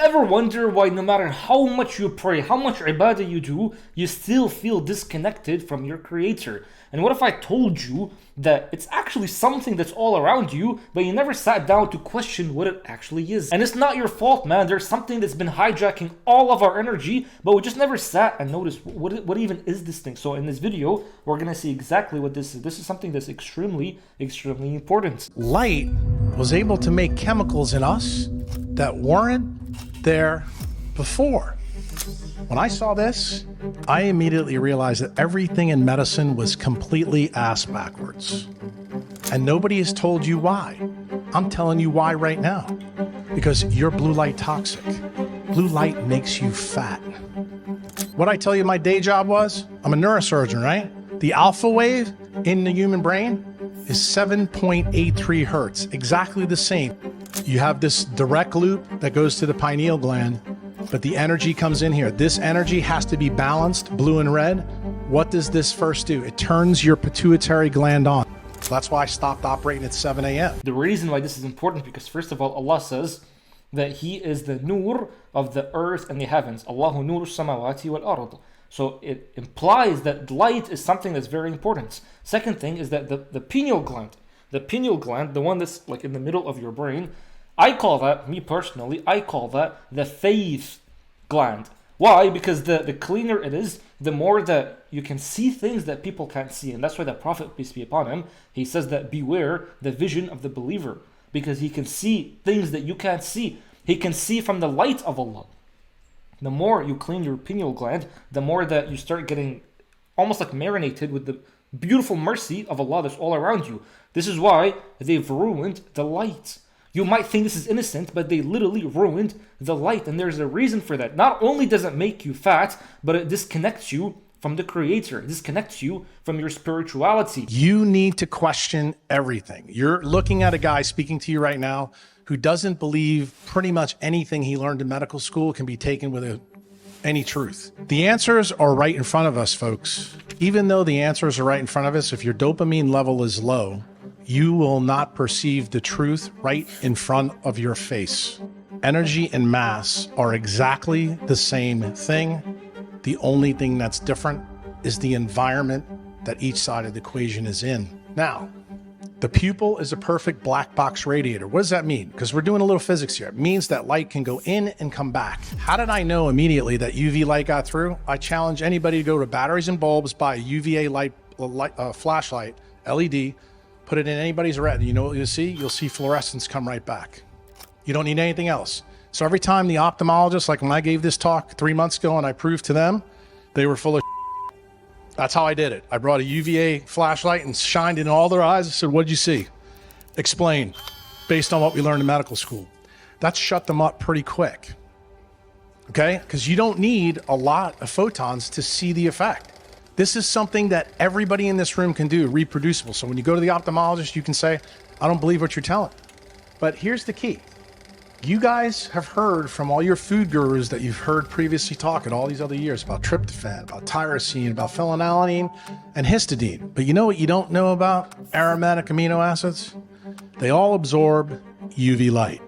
Ever wonder why no matter how much you pray, how much ibadah you do, you still feel disconnected from your creator? And what if I told you that it's actually something that's all around you, but you never sat down to question what it actually is? And it's not your fault, man. There's something that's been hijacking all of our energy, but we just never sat and noticed what even is this thing. So in this video, we're gonna see exactly what this is. This is something that's extremely, extremely important. Light was able to make chemicals in us that weren't there before. When I saw this, I immediately realized that everything in medicine was completely ass backwards. And nobody has told you why. I'm telling you why right now. Because you're blue light toxic. Blue light makes you fat. What I tell you my day job was, I'm a neurosurgeon, right? The alpha wave in the human brain is 7.83 hertz, exactly the same. You have this direct loop that goes to the pineal gland, but the energy comes in here. This energy has to be balanced, blue and red. What does this first do? It turns your pituitary gland on. That's why I stopped operating at 7 a.m. The reason why this is important, because first of all, Allah says that He is the nur of the earth and the heavens. Allahu nuru samawati wal ard. So it implies that light is something that's very important. Second thing is that the pineal gland, the one that's like in the middle of your brain, I call that, me personally, I call that the faith gland. Why? Because the cleaner it is, the more that you can see things that people can't see. And that's why the Prophet, peace be upon him, he says that beware the vision of the believer, because he can see things that you can't see. He can see from the light of Allah. The more you clean your pineal gland, the more that you start getting almost like marinated with the beautiful mercy of Allah that's all around you. This is why they've ruined the light. You might think this is innocent, but they literally ruined the light, and there's a reason for that. Not only does it make you fat, but it disconnects you from the Creator. It disconnects you from your spirituality. You need to question everything. You're looking at a guy speaking to you right now who doesn't believe pretty much anything he learned in medical school can be taken with any truth. The answers are right in front of us, folks. Even though the answers are right in front of us, if your dopamine level is low, you will not perceive the truth right in front of your face. Energy and mass are exactly the same thing. The only thing that's different is the environment that each side of the equation is in. Now, the pupil is a perfect black box radiator. What does that mean? Because we're doing a little physics here. It means that light can go in and come back. How did I know immediately that UV light got through? I challenge anybody to go to batteries and bulbs, buy a UVA flashlight, LED, put it in anybody's retina. You know what you'll see? You'll see fluorescence come right back. You don't need anything else. So every time the ophthalmologist, like when I gave this talk 3 months ago and I proved to them, they were full of That's how I did it. I brought a UVA flashlight and shined in all their eyes. I said, what did you see? Explain, based on what we learned in medical school. That shut them up pretty quick, okay? Because you don't need a lot of photons to see the effect. This is something that everybody in this room can do, reproducible. So when you go to the ophthalmologist, you can say, I don't believe what you're telling. But here's the key. You guys have heard from all your food gurus that you've heard previously talk in all these other years about tryptophan, about tyrosine, about phenylalanine, and histidine. But you know what you don't know about aromatic amino acids? They all absorb UV light.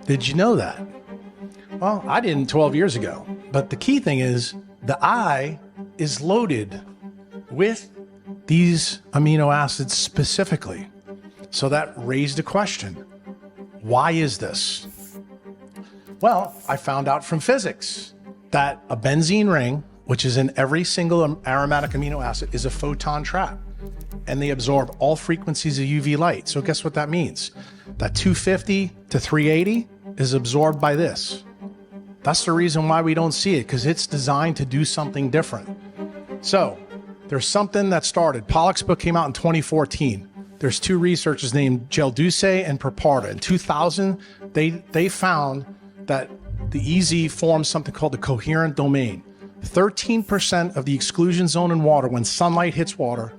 Did you know that? Well, I didn't 12 years ago. But the key thing is the eye is loaded with these amino acids specifically. So that raised a question. Why is this? Well, I found out from physics that a benzene ring, which is in every single aromatic amino acid, is a photon trap. And they absorb all frequencies of UV light. So guess what that means? That 250 to 380 is absorbed by this. That's the reason why we don't see it, because it's designed to do something different. So there's something that started. Pollack's book came out in 2014. There's two researchers named Gelduce and Perparda. In 2000, they found that the EZ forms something called the coherent domain. 13% of the exclusion zone in water, when sunlight hits water,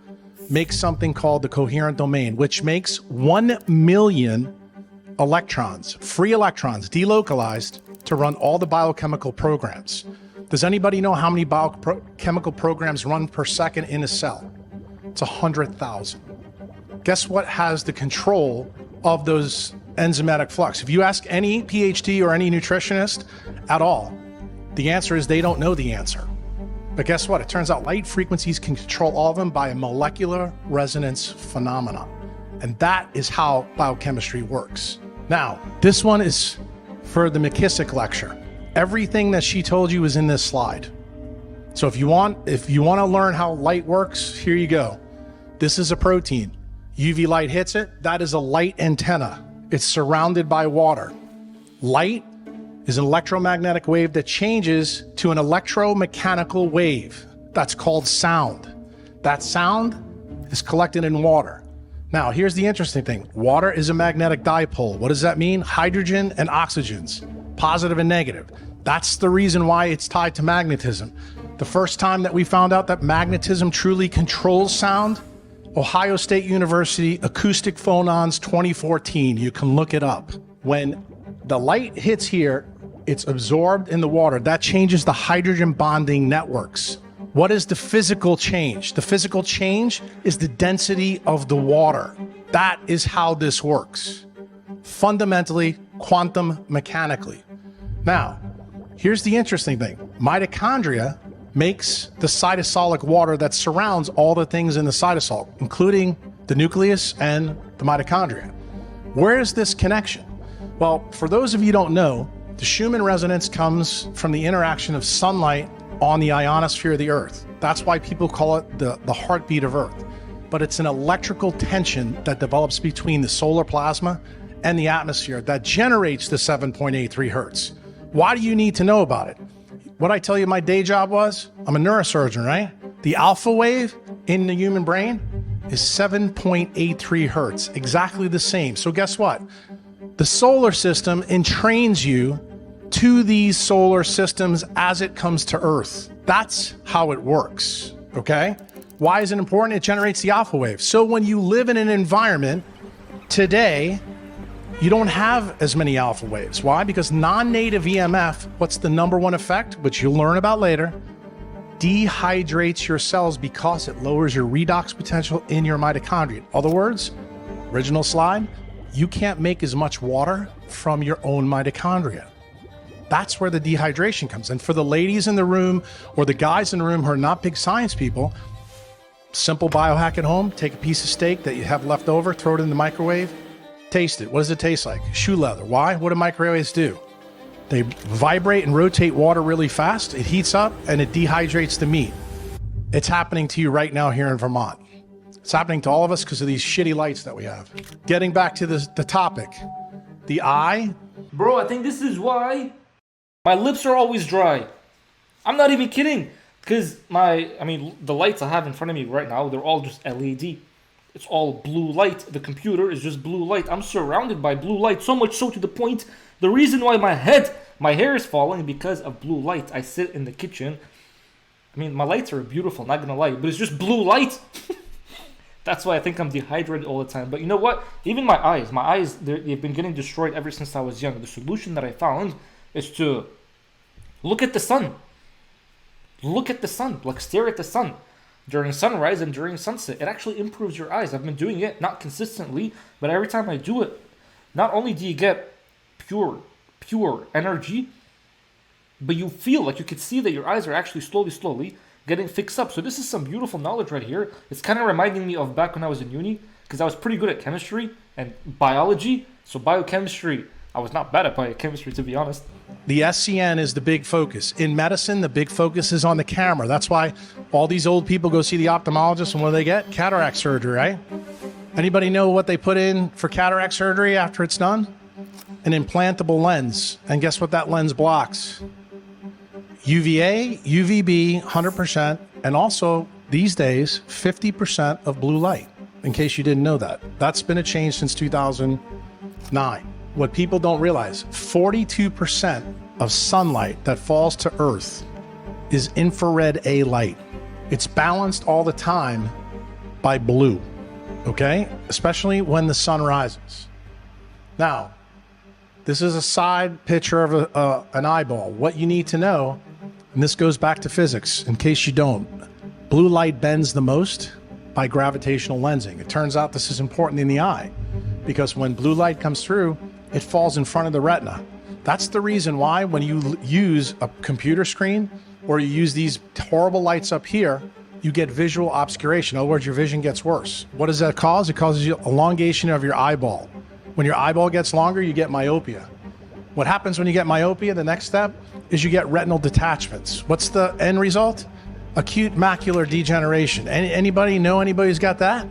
makes something called the coherent domain, which makes 1 million electrons, free electrons, delocalized to run all the biochemical programs. Does anybody know how many biochemical programs run per second in a cell? It's 100,000. Guess what has the control of those enzymatic flux. If you ask any PhD or any nutritionist at all, the answer is they don't know the answer. But guess what? It turns out light frequencies can control all of them by a molecular resonance phenomenon. And that is how biochemistry works. Now, this one is for the McKissick lecture. Everything that she told you is in this slide. So if you want to learn how light works, here you go. This is a protein. UV light hits it. That is a light antenna. It's surrounded by water. Light is an electromagnetic wave that changes to an electromechanical wave. That's called sound. That sound is collected in water. Now, here's the interesting thing. Water is a magnetic dipole. What does that mean? Hydrogen and oxygens, positive and negative. That's the reason why it's tied to magnetism. The first time that we found out that magnetism truly controls sound, Ohio State University, Acoustic Phonons 2014. You can look it up. When the light hits here, it's absorbed in the water. That changes the hydrogen bonding networks. What is the physical change? The physical change is the density of the water. That is how this works. Fundamentally, quantum mechanically. Now, here's the interesting thing. Mitochondria makes the cytosolic water that surrounds all the things in the cytosol, including the nucleus and the mitochondria. Where is this connection? Well, for those of you who don't know, the Schumann resonance comes from the interaction of sunlight on the ionosphere of the Earth. That's why people call it the heartbeat of Earth. But it's an electrical tension that develops between the solar plasma and the atmosphere that generates the 7.83 hertz. Why do you need to know about it? What I tell you my day job was, I'm a neurosurgeon, right? The alpha wave in the human brain is 7.83 hertz, exactly the same. So guess what? The solar system entrains you to these solar systems as it comes to Earth. That's how it works, okay? Why is it important? It generates the alpha wave. So when you live in an environment today, you don't have as many alpha waves. Why? Because non-native EMF, what's the number one effect, which you'll learn about later, dehydrates your cells because it lowers your redox potential in your mitochondria. In other words, original slide, you can't make as much water from your own mitochondria. That's where the dehydration comes. And for the ladies in the room or the guys in the room who are not big science people, simple biohack at home, take a piece of steak that you have left over, throw it in the microwave, taste it. What does it taste like? Shoe leather. Why? What do microwaves do? They vibrate and rotate water really fast. It heats up and it dehydrates the meat. It's happening to you right now here in Vermont. It's happening to all of us because of these shitty lights that we have. Getting back to the topic, the eye. Bro, I think this is why my lips are always dry. I'm not even kidding. Because the lights I have in front of me right now, they're all just LED. It's all blue light. The computer is just blue light. I'm surrounded by blue light, so much so to the point, the reason why my hair is falling because of blue light. I sit in the kitchen. My lights are beautiful, not gonna lie, but it's just blue light. That's why I think I'm dehydrated all the time. But you know what? Even my eyes, they've been getting destroyed ever since I was young. The solution that I found is to look at the sun. Look at the sun, like stare at the sun during sunrise and during sunset. It actually improves your eyes. I've been doing it, not consistently, but every time I do it, not only do you get pure energy, but you feel like you could see that your eyes are actually slowly getting fixed up. So this is some beautiful knowledge right here. It's kind of reminding me of back when I was in uni, because I was pretty good at chemistry and biology. So biochemistry, I was not bad at biochemistry, to be honest. The SCN is the big focus. In medicine, the big focus is on the camera. That's why all these old people go see the ophthalmologist, and what do they get? Cataract surgery, right? Anybody know what they put in for cataract surgery after it's done? An implantable lens. And guess what that lens blocks? UVA, UVB, 100%, and also, these days, 50% of blue light, in case you didn't know that. That's been a change since 2009. What people don't realize, 42% of sunlight that falls to Earth is infrared A light. It's balanced all the time by blue, okay? Especially when the sun rises. Now, this is a side picture of an eyeball. What you need to know, and this goes back to physics, in case you don't, blue light bends the most by gravitational lensing. It turns out this is important in the eye, because when blue light comes through, it falls in front of the retina. That's the reason why when you use a computer screen or you use these horrible lights up here, you get visual obscuration. In other words, your vision gets worse. What does that cause? It causes you elongation of your eyeball. When your eyeball gets longer, you get myopia. What happens when you get myopia? The next step is you get retinal detachments. What's the end result? Acute macular degeneration. Anybody know anybody who's got that?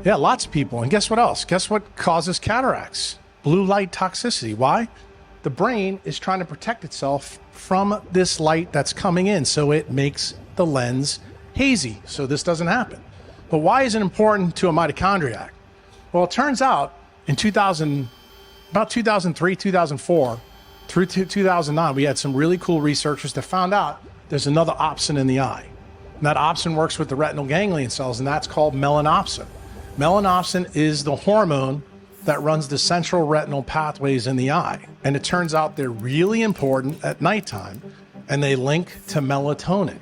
Yeah, lots of people. And guess what else? Guess what causes cataracts? Blue light toxicity. Why? The brain is trying to protect itself from this light that's coming in, so it makes the lens hazy, so this doesn't happen. But why is it important to a mitochondriac? Well, it turns out in about 2003, 2004, through 2009, we had some really cool researchers that found out there's another opsin in the eye. And that opsin works with the retinal ganglion cells, and that's called melanopsin. Melanopsin is the hormone that runs the central retinal pathways in the eye. And it turns out they're really important at nighttime, and they link to melatonin,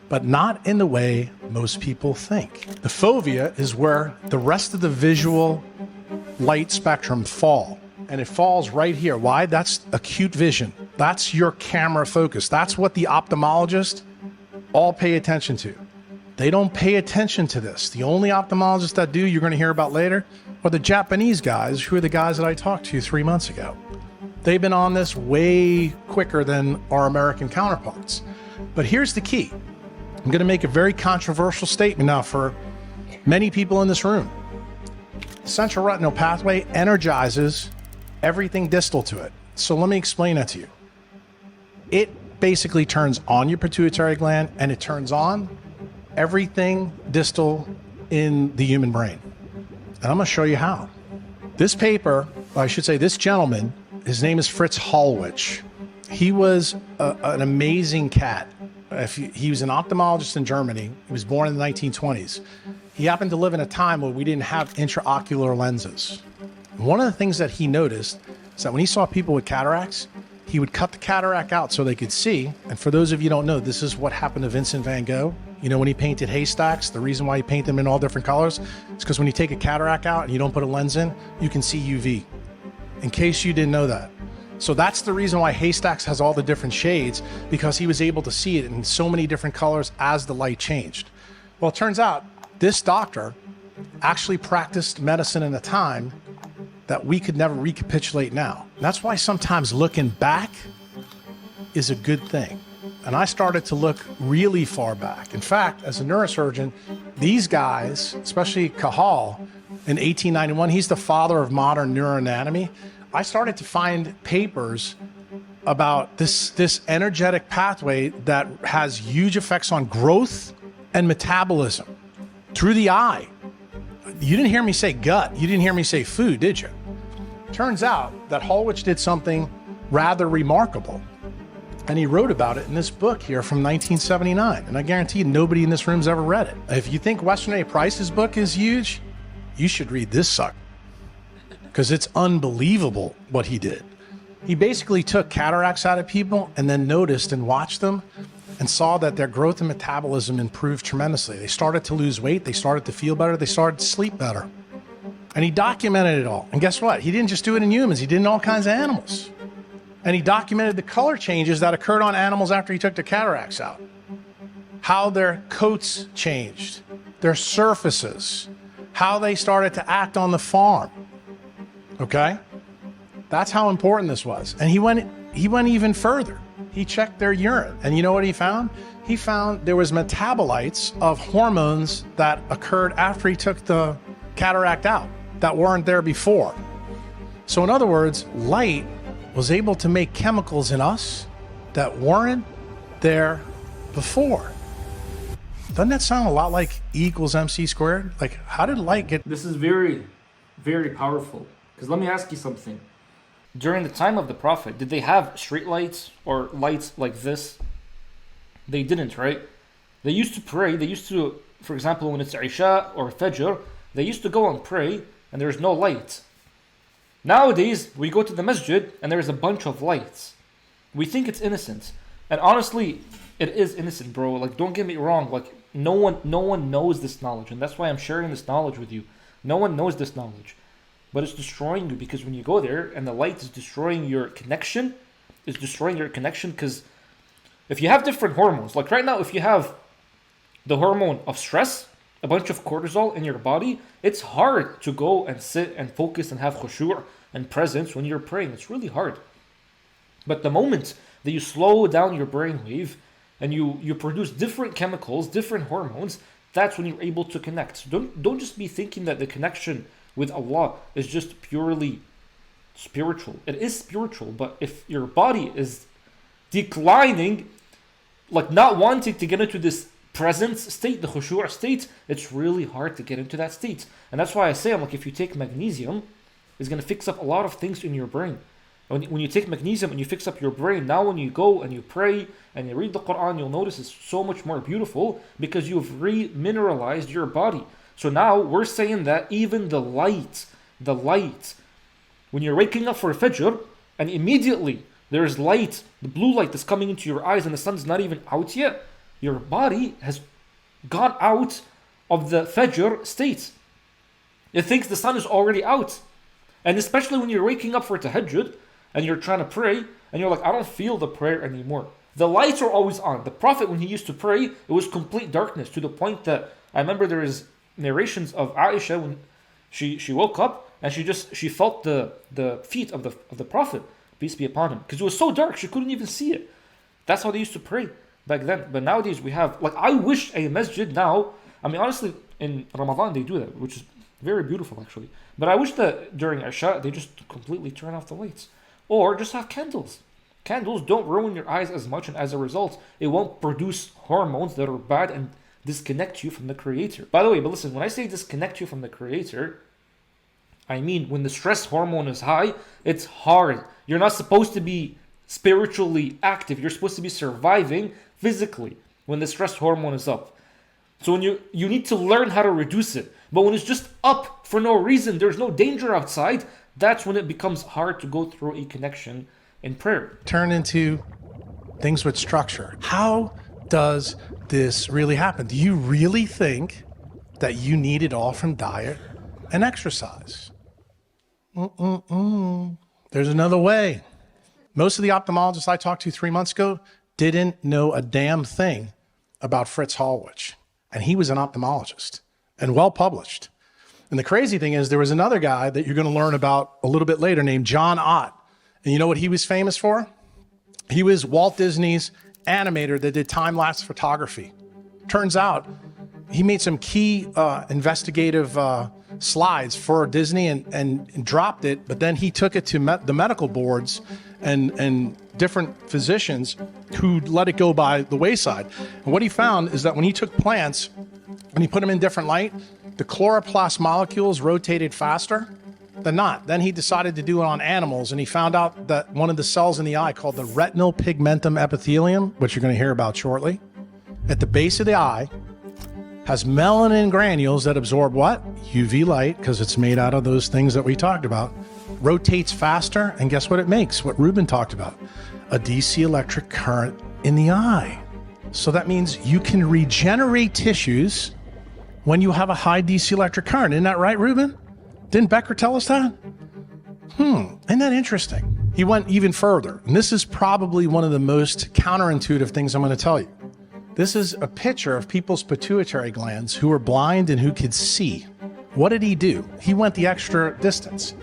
but not in the way most people think. The fovea is where the rest of the visual light spectrum fall, and it falls right here. Why? That's acute vision. That's your camera focus. That's what the ophthalmologists all pay attention to. They don't pay attention to this. The only ophthalmologists that do, you're going to hear about later, are the Japanese guys, who are the guys that I talked to 3 months ago. They've been on this way quicker than our American counterparts. But here's the key. I'm going to make a very controversial statement now for many people in this room. The central retinal pathway energizes everything distal to it. So let me explain that to you. It basically turns on your pituitary gland, and it turns on everything distal in the human brain. And I'm going to show you how. This paper, I should say this gentleman, his name is Fritz Hallwich. He was an amazing cat. He was an ophthalmologist in Germany. He was born in the 1920s. He happened to live in a time where we didn't have intraocular lenses. One of the things that he noticed is that when he saw people with cataracts, he would cut the cataract out so they could see. And for those of you who don't know, this is what happened to Vincent van Gogh. You know, when he painted haystacks, the reason why he painted them in all different colors is because when you take a cataract out and you don't put a lens in, you can see UV. In case you didn't know that. So that's the reason why haystacks has all the different shades, because he was able to see it in so many different colors as the light changed. Well, it turns out this doctor actually practiced medicine in a time that we could never recapitulate now. And that's why sometimes looking back is a good thing. And I started to look really far back. In fact, as a neurosurgeon, these guys, especially Cajal in 1891, he's the father of modern neuroanatomy. I started to find papers about this energetic pathway that has huge effects on growth and metabolism through the eye. You didn't hear me say gut. You didn't hear me say food, did you? Turns out that Hallwich did something rather remarkable. And he wrote about it in this book here from 1979. And I guarantee you nobody in this room's ever read it. If you think Weston A. Price's book is huge, you should read this sucker. Because it's unbelievable what he did. He basically took cataracts out of people and then noticed and watched them and saw that their growth and metabolism improved tremendously. They started to lose weight. They started to feel better. They started to sleep better. And he documented it all. And guess what? He didn't just do it in humans. He did it in all kinds of animals. And he documented the color changes that occurred on animals after he took the cataracts out. How their coats changed, their surfaces, how they started to act on the farm. Okay? That's how important this was. And he went even further. He checked their urine. And you know what he found? He found there was metabolites of hormones that occurred after he took the cataract out that weren't there before. So in other words, light was able to make chemicals in us that weren't there before. Doesn't that sound a lot like E equals MC squared? Like, how did light get... This is very, very powerful. Because let me ask you something. During the time of the Prophet, did they have street lights or lights like this? They didn't, right? They used to pray. They used to, for example, when it's Isha or Fajr, they used to go and pray and there's no light. Nowadays, we go to the masjid and there's a bunch of lights. We think it's innocent. And honestly, it is innocent, bro. Like, don't get me wrong. Like, no one knows this knowledge. And that's why I'm sharing this knowledge with you. No one knows this knowledge. but it's destroying you, because when you go there and the light is destroying your connection, because if you have different hormones, like right now, if you have the hormone of stress, a bunch of cortisol in your body, it's hard to go and sit and focus and have khushu' and presence when you're praying. It's really hard. But the moment that you slow down your brainwave and you produce different chemicals, different hormones, that's when you're able to connect. So don't just be thinking that the connection with Allah is just purely spiritual. It is spiritual, but if your body is declining, like not wanting to get into this presence state, the khushu' state, it's really hard to get into that state. And that's why I say, I'm like, if you take magnesium, it's going to fix up a lot of things in your brain. When you take magnesium and you fix up your brain, now when you go and you pray and you read the Quran, you'll notice it's so much more beautiful because you've remineralized your body. So now we're saying that even the light, when you're waking up for Fajr and immediately there's light, the blue light that's coming into your eyes and the sun's not even out yet, your body has gone out of the Fajr state. It thinks the sun is already out. And especially when you're waking up for Tahajjud and you're trying to pray and you're like, I don't feel the prayer anymore. The lights are always on. The Prophet, when he used to pray, it was complete darkness, to the point that I remember there is narrations of Aisha when she woke up and she felt the feet of the Prophet, peace be upon him, because it was so dark she couldn't even see it. That's how they used to pray back then. But nowadays we have, like, I wish a masjid now, I mean honestly in Ramadan they do that, which is very beautiful actually, but I wish that during Isha they just completely turn off the lights, or just have candles. Candles don't ruin your eyes as much, and as a result it won't produce hormones that are bad and disconnect you from the Creator. By the way, but listen, when I say disconnect you from the Creator, I mean when the stress hormone is high, it's hard. You're not supposed to be spiritually active, you're supposed to be surviving physically when the stress hormone is up. So when you need to learn how to reduce it. But when it's just up for no reason, there's no danger outside, that's when it becomes hard to go through a connection in prayer. Turn into things with structure. How does this really happen? Do you really think that you need it all from diet and exercise? There's another way. Most of the ophthalmologists I talked to 3 months ago didn't know a damn thing about Fritz Hallwich. And he was an ophthalmologist and well published. And the crazy thing is there was another guy that you're going to learn about a little bit later named John Ott. And you know what he was famous for? He was Walt Disney's animator that did time-lapse photography. Turns out he made some key investigative slides for Disney and dropped it, but then he took it to the medical boards and different physicians who let it go by the wayside. And what he found is that when he took plants, when he put them in different light, the chloroplast molecules rotated faster than not. Then he decided to do it on animals, and he found out that one of the cells in the eye called the retinal pigmentum epithelium, which you're going to hear about shortly, at the base of the eye, has melanin granules that absorb what? UV light, because it's made out of those things that we talked about. Rotates faster, and guess what it makes? What Ruben talked about, a DC electric current in the eye. So that means you can regenerate tissues when you have a high DC electric current. Isn't that right, Ruben? Didn't Becker tell us that? Isn't that interesting? He went even further, and this is probably one of the most counterintuitive things I'm going to tell you. This is a picture of people's pituitary glands who were blind and who could see. What did he do? He went the extra distance.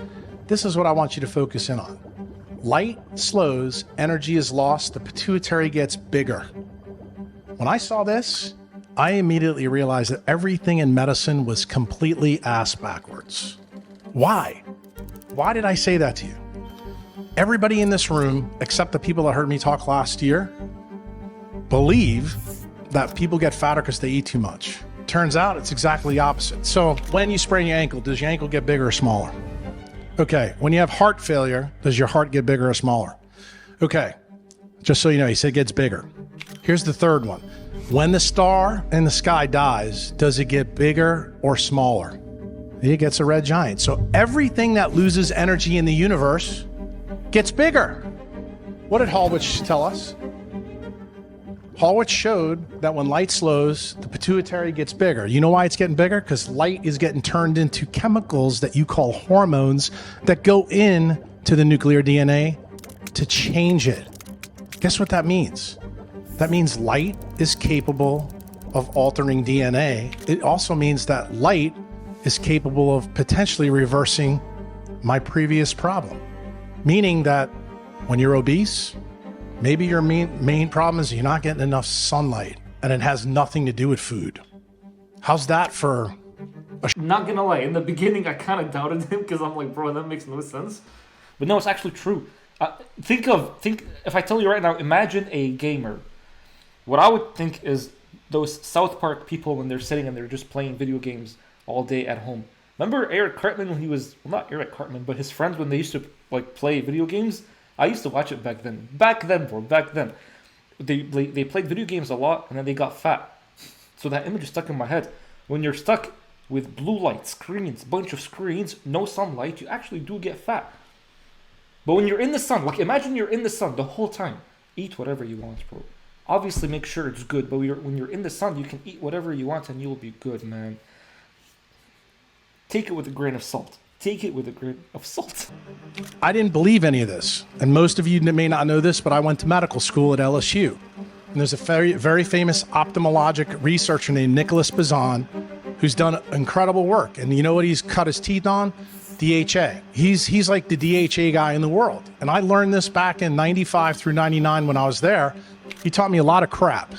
This is what I want you to focus in on. Light slows, energy is lost, the pituitary gets bigger. When I saw this, I immediately realized that everything in medicine was completely ass backwards. Why? Why did I say that to you? Everybody in this room, except the people that heard me talk last year, believe that people get fatter because they eat too much. Turns out it's exactly the opposite. So when you sprain your ankle, does your ankle get bigger or smaller? Okay, when you have heart failure, does your heart get bigger or smaller? Okay, just so you know, he said it gets bigger. Here's the third one. When the star in the sky dies, does it get bigger or smaller? It gets a red giant. So everything that loses energy in the universe gets bigger. What did Hallwich tell us? Hallwitz showed that when light slows, the pituitary gets bigger. You know why it's getting bigger? Because light is getting turned into chemicals that you call hormones that go in to the nuclear DNA to change it. Guess what that means? That means light is capable of altering DNA. It also means that light is capable of potentially reversing my previous problem. Meaning that when you're obese, maybe your main problem is you're not getting enough sunlight, and it has nothing to do with food. How's that for Not gonna lie, in the beginning I kind of doubted him because I'm like, bro, that makes no sense. But no, it's actually true. Think if I tell you right now, imagine a gamer. What I would think is those South Park people when they're sitting and they're just playing video games all day at home. Remember Eric Cartman when he was, well, not Eric Cartman, but his friends when they used to like play video games? I used to watch it back then. Back then. They played video games a lot and then they got fat. So that image is stuck in my head. When you're stuck with blue light, screens, bunch of screens, no sunlight, you actually do get fat. But when you're in the sun, like imagine you're in the sun the whole time. Eat whatever you want, bro. Obviously make sure it's good, but when you're in the sun, you can eat whatever you want and you'll be good, man. Take it with a grain of salt. Take it with a grain of salt. I didn't believe any of this. And most of you may not know this, but I went to medical school at LSU. And there's a very, very famous ophthalmologic researcher named Nicholas Bazan who's done incredible work. And you know what he's cut his teeth on? DHA. He's like the DHA guy in the world. And I learned this back in 95 through 99 when I was there. He taught me a lot of crap.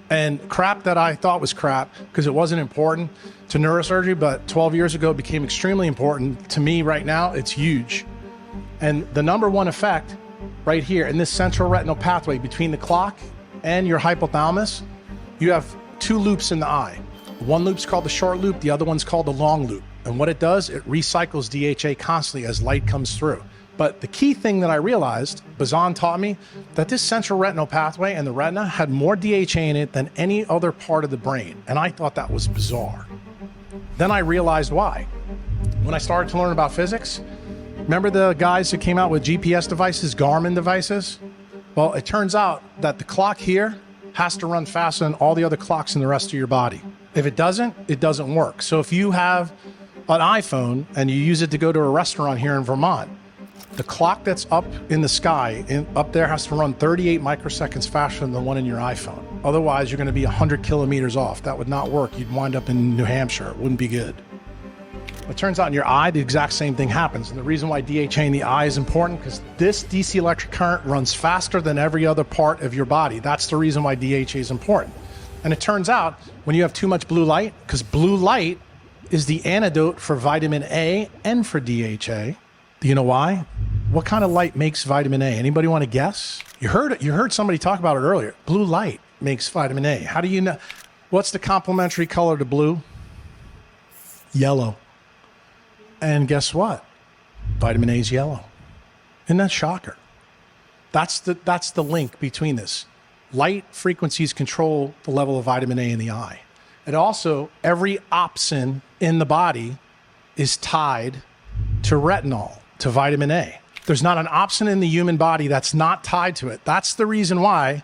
And crap that I thought was crap because it wasn't important to neurosurgery, but 12 years ago it became extremely important. To me right now, it's huge. And the number one effect right here in this central retinal pathway between the clock and your hypothalamus, you have two loops in the eye. One loop's called the short loop, the other one's called the long loop. And what it does, it recycles DHA constantly as light comes through. But the key thing that I realized, Bazan taught me, that this central retinal pathway and the retina had more DHA in it than any other part of the brain. And I thought that was bizarre. Then I realized why. When I started to learn about physics, remember the guys who came out with GPS devices, Garmin devices? Well, it turns out that the clock here has to run faster than all the other clocks in the rest of your body. If it doesn't work. So if you have an iPhone and you use it to go to a restaurant here in Vermont, the clock that's up in the sky, up there has to run 38 microseconds faster than the one in your iPhone. Otherwise, you're going to be 100 kilometers off. That would not work. You'd wind up in New Hampshire. It wouldn't be good. It turns out in your eye, the exact same thing happens. And the reason why DHA in the eye is important, because this DC electric current runs faster than every other part of your body. That's the reason why DHA is important. And it turns out when you have too much blue light, because blue light is the antidote for vitamin A and for DHA. Do you know why? What kind of light makes vitamin A? Anybody want to guess? You heard somebody talk about it earlier. Blue light makes vitamin A. How do you know? What's the complementary color to blue? Yellow. And guess what? Vitamin A is yellow. Isn't that shocker? That's the link between this. Light frequencies control the level of vitamin A in the eye. And also, every opsin in the body is tied to retinol, to vitamin A. There's not an opsin in the human body that's not tied to it. That's the reason why,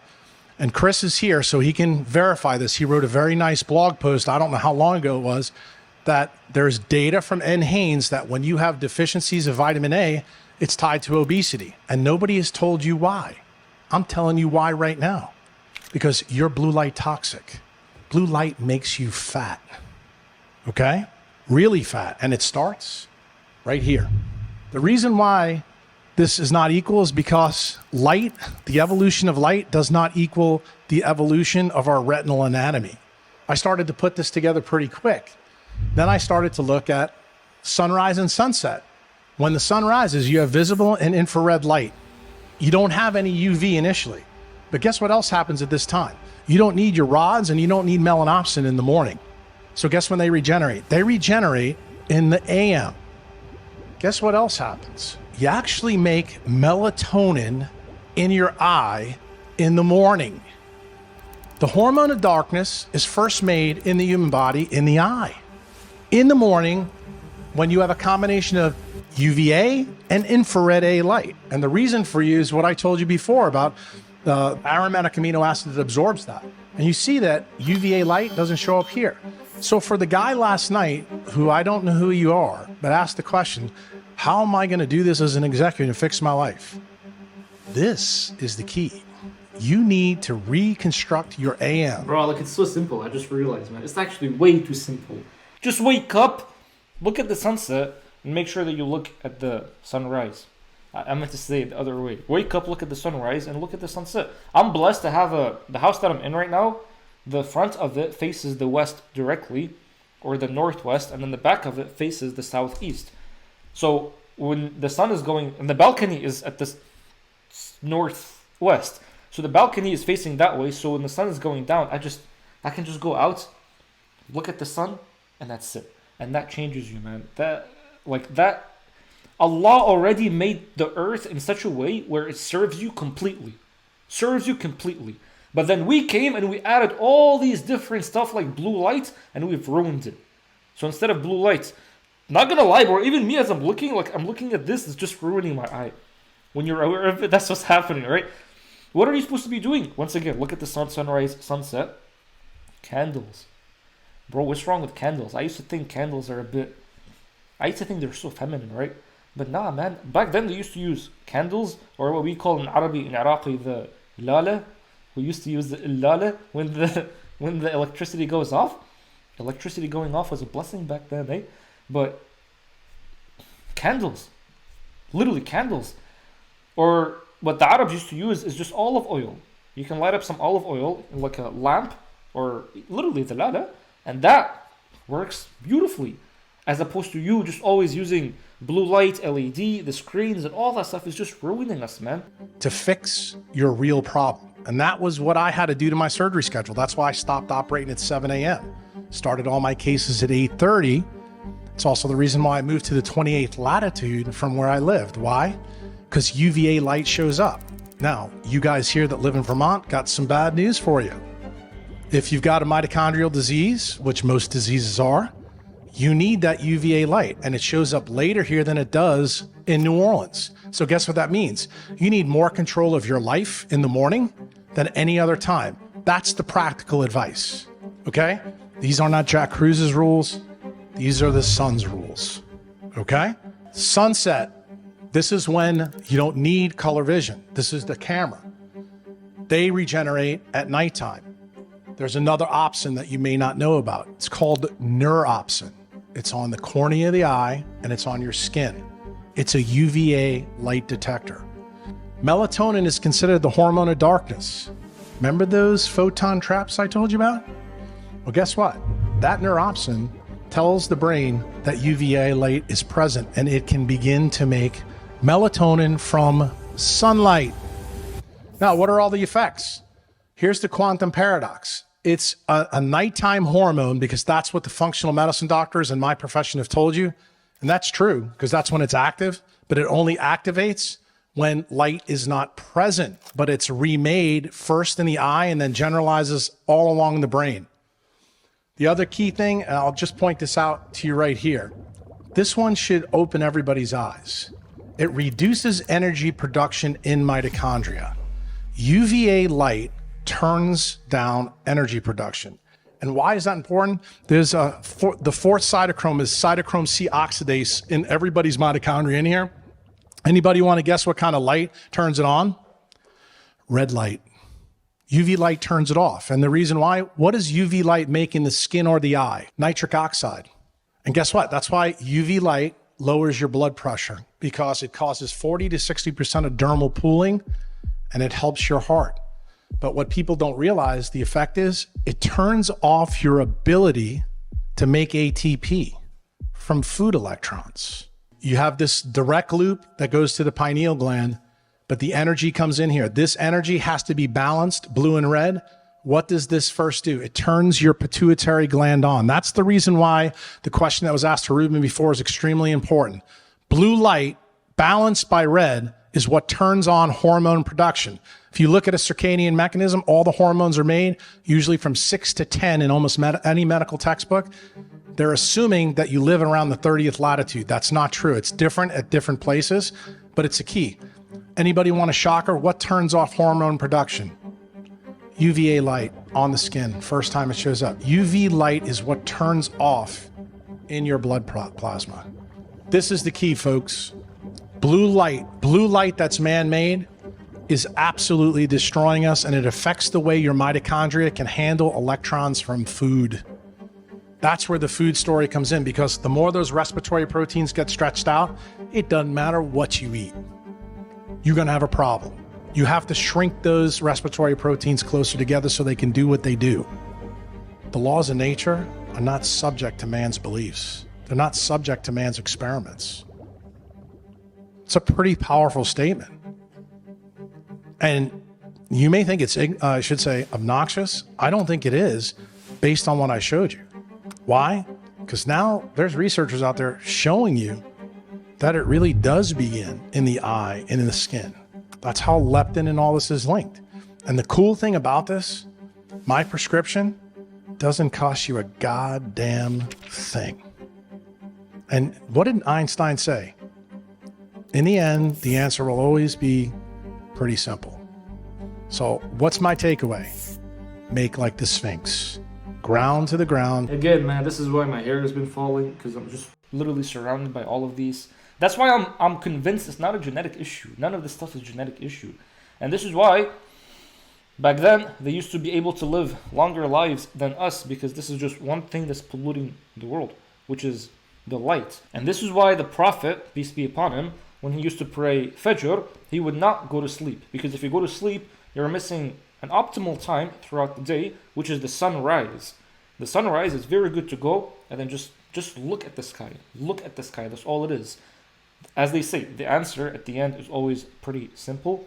and Chris is here so he can verify this. He wrote a very nice blog post, I don't know how long ago it was, that there's data from N. Haynes that when you have deficiencies of vitamin A, it's tied to obesity. And nobody has told you why. I'm telling you why right now. Because you're blue light toxic. Blue light makes you fat. Okay? Really fat. And it starts right here. The reason why this is not equal is because light, the evolution of light, does not equal the evolution of our retinal anatomy. I started to put this together pretty quick. Then I started to look at sunrise and sunset. When the sun rises, you have visible and infrared light. You don't have any UV initially. But guess what else happens at this time? You don't need your rods and you don't need melanopsin in the morning. So guess when they regenerate? They regenerate in the AM. Guess what else happens? You actually make melatonin in your eye in the morning. The hormone of darkness is first made in the human body in the eye. In the morning, when you have a combination of UVA and infrared A light. And the reason for you is what I told you before about the aromatic amino acid that absorbs that. And you see that UVA light doesn't show up here. So for the guy last night, who I don't know who you are, but asked the question, how am I going to do this as an executive and fix my life? This is the key. You need to reconstruct your AM. Bro, like, it's so simple. I just realized, man. It's actually way too simple. Just wake up, look at the sunset, and make sure that you look at the sunrise. I meant to say it the other way. Wake up, look at the sunrise, and look at the sunset. I'm blessed to have the house that I'm in right now. The front of it faces the west directly, or the northwest, and then the back of it faces the southeast. So when the sun is going, and the balcony is at the northwest, so the balcony is facing that way. So when the sun is going down, I can just go out, look at the sun, and that's it. And that changes you, man. Allah already made the earth in such a way where it serves you completely. But then we came and we added all these different stuff like blue light, and we've ruined it. So instead of blue light, not gonna lie, bro, even me as I'm looking at this, it's just ruining my eye. When you're aware of it, that's what's happening, right? What are you supposed to be doing? Once again, look at the sunrise, sunset. Candles. Bro, what's wrong with candles? I used to think candles are they're so feminine, right? But nah, man. Back then they used to use candles, or what we call in Arabic, in Iraqi, the lala. We used to use the lala when the electricity goes off. Electricity going off was a blessing back then, eh? But candles. Literally candles. Or what the Arabs used to use is just olive oil. You can light up some olive oil in like a lamp, or literally the lala, and that works beautifully. As opposed to you just always using blue light, LED, the screens, and all that stuff is just ruining us, man. To fix your real problem. And that was what I had to do to my surgery schedule. That's why I stopped operating at 7 a.m. Started all my cases at 8:30. It's also the reason why I moved to the 28th latitude from where I lived. Why? Because UVA light shows up. Now, you guys here that live in Vermont, got some bad news for you. If you've got a mitochondrial disease, which most diseases are, you need that UVA light, and it shows up later here than it does in New Orleans. So guess what that means? You need more control of your life in the morning than any other time. That's the practical advice, okay? These are not Jack Cruz's rules. These are the sun's rules, okay? Sunset, this is when you don't need color vision. This is the camera. They regenerate at nighttime. There's another opsin that you may not know about. It's called neuropsin. It's on the cornea of the eye, and it's on your skin. It's a UVA light detector. Melatonin is considered the hormone of darkness. Remember those photon traps I told you about? Well, guess what? That neuropsin tells the brain that UVA light is present, and it can begin to make melatonin from sunlight. Now, what are all the effects? Here's the quantum paradox. It's a nighttime hormone because that's what the functional medicine doctors in my profession have told you. And that's true because that's when it's active, but it only activates when light is not present, but it's remade first in the eye and then generalizes all along the brain. The other key thing, and I'll just point this out to you right here. This one should open everybody's eyes. It reduces energy production in mitochondria. UVA light turns down energy production. And why is that important? There's the fourth cytochrome is cytochrome C oxidase in everybody's mitochondria in here. Anybody want to guess what kind of light turns it on? Red light. UV light turns it off. And the reason why, what does UV light make in the skin or the eye? Nitric oxide. And guess what? That's why UV light lowers your blood pressure, because it causes 40 to 60% of dermal pooling, and it helps your heart. But what people don't realize the effect is, it turns off your ability to make ATP from food electrons. You have this direct loop that goes to the pineal gland, but the energy comes in here. This energy has to be balanced, blue and red. What does this first do? It turns your pituitary gland on. That's the reason why the question that was asked to Ruben before is extremely important. Blue light balanced by red is what turns on hormone production. If you look at a circadian mechanism, all the hormones are made usually from 6 to 10 in almost any medical textbook. They're assuming that you live around the 30th latitude. That's not true. It's different at different places, but it's a key. Anybody want a shocker? What turns off hormone production? UVA light on the skin, first time it shows up. UV light is what turns off in your blood plasma. This is the key, folks. Blue light that's man-made is absolutely destroying us, and it affects the way your mitochondria can handle electrons from food. That's where the food story comes in, because the more those respiratory proteins get stretched out, it doesn't matter what you eat. You're going to have a problem. You have to shrink those respiratory proteins closer together so they can do what they do. The laws of nature are not subject to man's beliefs. They're not subject to man's experiments. It's a pretty powerful statement. And you may think it's, I should say, obnoxious. I don't think it is, based on what I showed you. Why? Because now there's researchers out there showing you that it really does begin in the eye and in the skin. That's how leptin and all this is linked. And the cool thing about this, my prescription doesn't cost you a goddamn thing. And what did Einstein say? In the end, the answer will always be pretty simple. So what's my takeaway? Make like the Sphinx. Ground to the ground. Again, man, this is why my hair has been falling, because I'm just literally surrounded by all of these. That's why I'm convinced it's not a genetic issue. None of this stuff is a genetic issue. And this is why back then they used to be able to live longer lives than us, because this is just one thing that's polluting the world, which is the light. And this is why the Prophet, peace be upon him, when he used to pray Fajr, he would not go to sleep. Because if you go to sleep, you're missing an optimal time throughout the day, which is the sunrise. The sunrise is very good to go, and then just look at the sky. Look at the sky. That's all it is. As they say, the answer at the end is always pretty simple.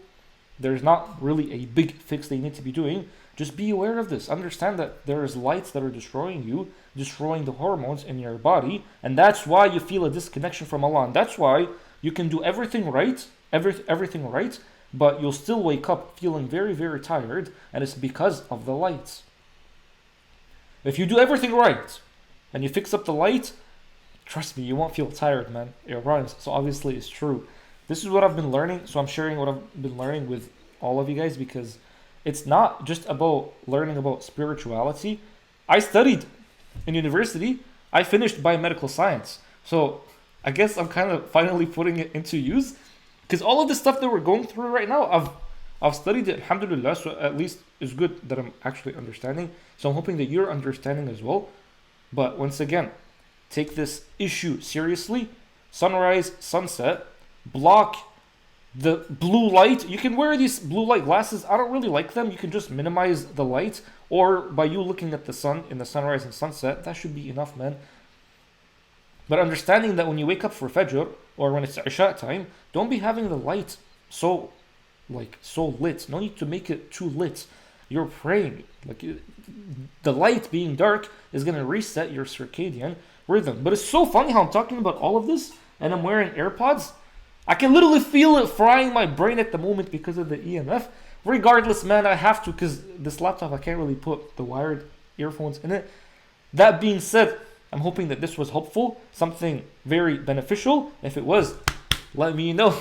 There's not really a big fix they need to be doing. Just be aware of this. Understand that there is lights that are destroying you, destroying the hormones in your body, and that's why you feel a disconnection from Allah. And that's why you can do everything right, everything right, but you'll still wake up feeling very, very tired, and it's because of the lights. If you do everything right, and you fix up the light, trust me, you won't feel tired, man. It rhymes, so obviously it's true. This is what I've been learning, so I'm sharing what I've been learning with all of you guys, because it's not just about learning about spirituality. I studied in university. I finished biomedical science. So I guess I'm kind of finally putting it into use, because all of the stuff that we're going through right now, I've studied it, alhamdulillah, so at least it's good that I'm actually understanding. So I'm hoping that you're understanding as well. But once again, take this issue seriously. Sunrise, sunset, block the blue light. You can wear these blue light glasses. I don't really like them. You can just minimize the light, or by you looking at the sun in the sunrise and sunset, that should be enough, man. But understanding that when you wake up for Fajr, or when it's Isha time, don't be having the light so lit. No need to make it too lit. You're praying. The light being dark is going to reset your circadian rhythm. But it's so funny how I'm talking about all of this and I'm wearing AirPods. I can literally feel it frying my brain at the moment because of the EMF. Regardless, man, I have to, because this laptop, I can't really put the wired earphones in it. That being said, I'm hoping that this was helpful, something very beneficial. If it was, let me know.